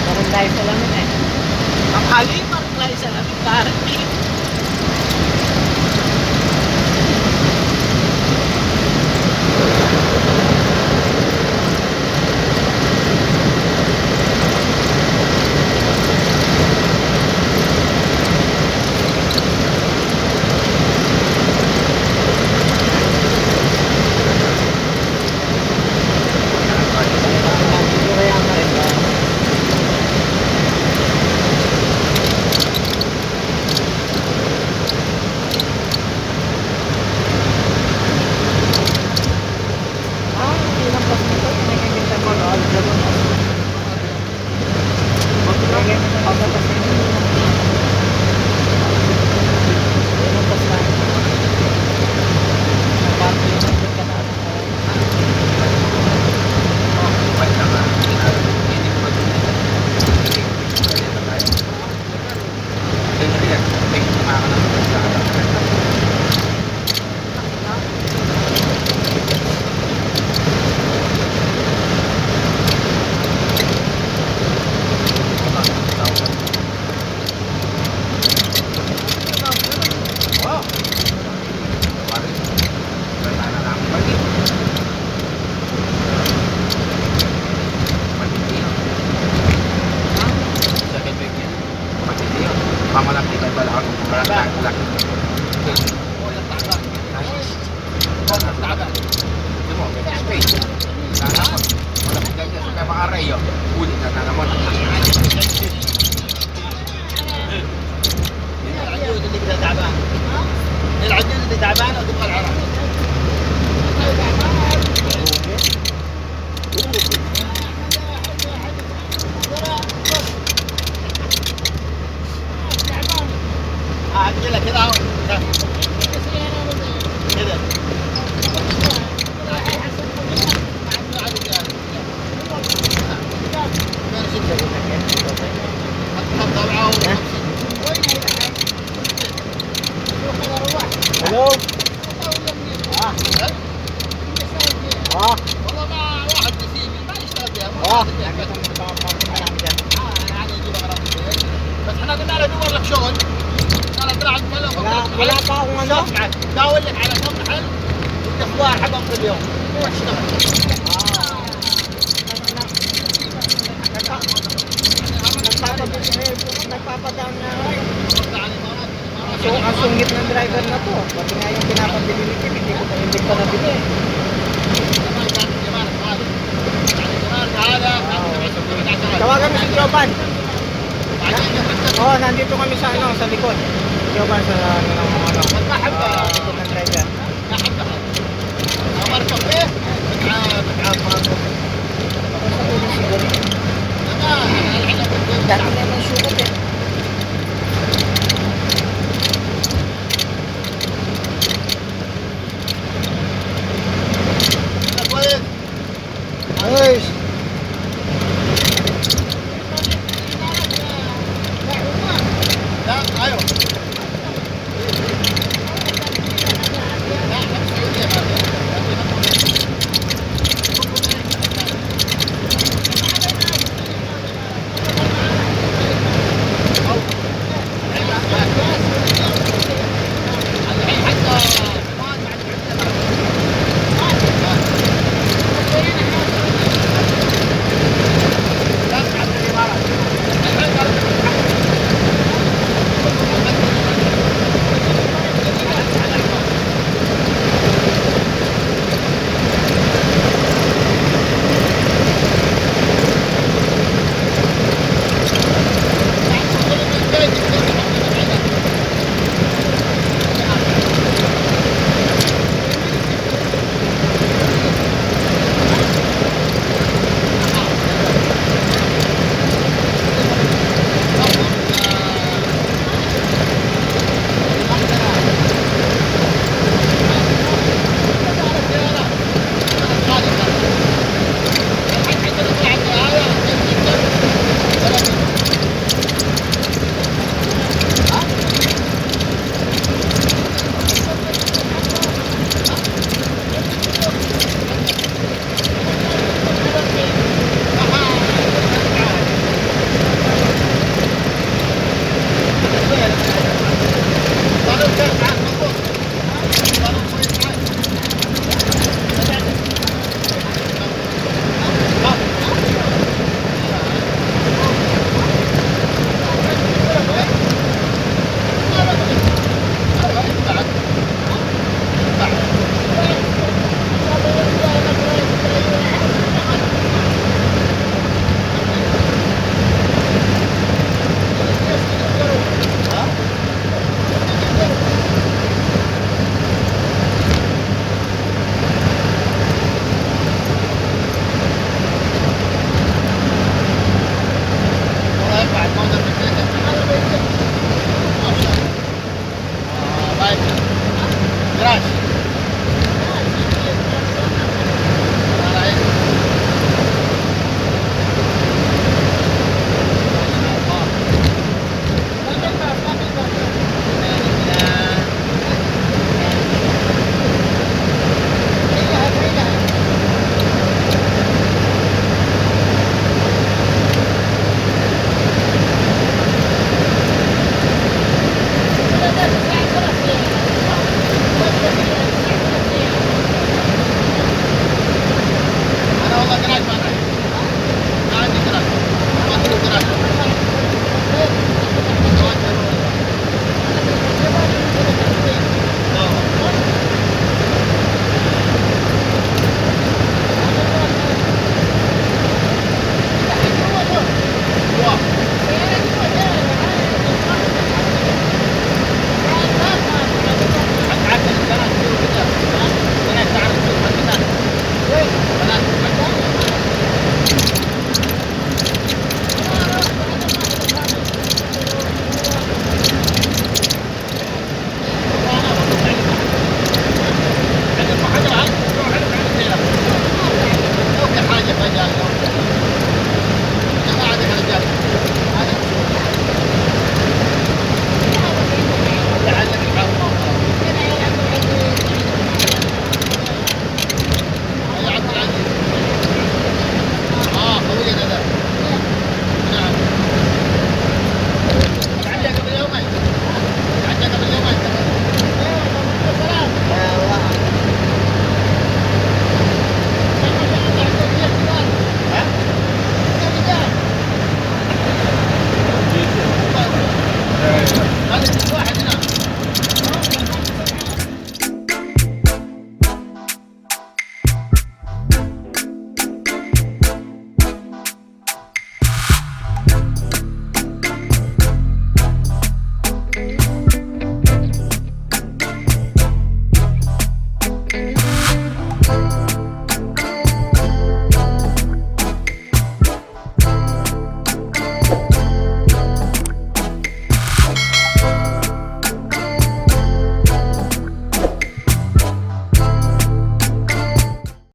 parang dahil sa lamin eh. Ang hali, parang dahil sa lamin. Parang pamalaktikan ba lang kung malaktikan. Ito mo, may space. Nanamot. Malaktikan siya sa kaya yun. Ulit na nanamot. العجوز اللي كده تعبان. العجوز اللي تعبان وتبغى العرق. كده كده اهو كده Hello? والله ما واحد نسيبي ما يشتغل فيها بس احنا قلنا له دور لك شغل انا طلع Wala pa akong ano? داول لك على كم محل والاخبار حقهم في اليوم روح اشتغل Nagpapadown na ako eh. So, ang sungit ng driver na to. Pati nga yung pinapabili ni Kim, hindi ko nabili eh. Tawagan mo si Jovan. Oo, nandito kami sa ano, sa likod. Jovan sa likod ng driver. Dati na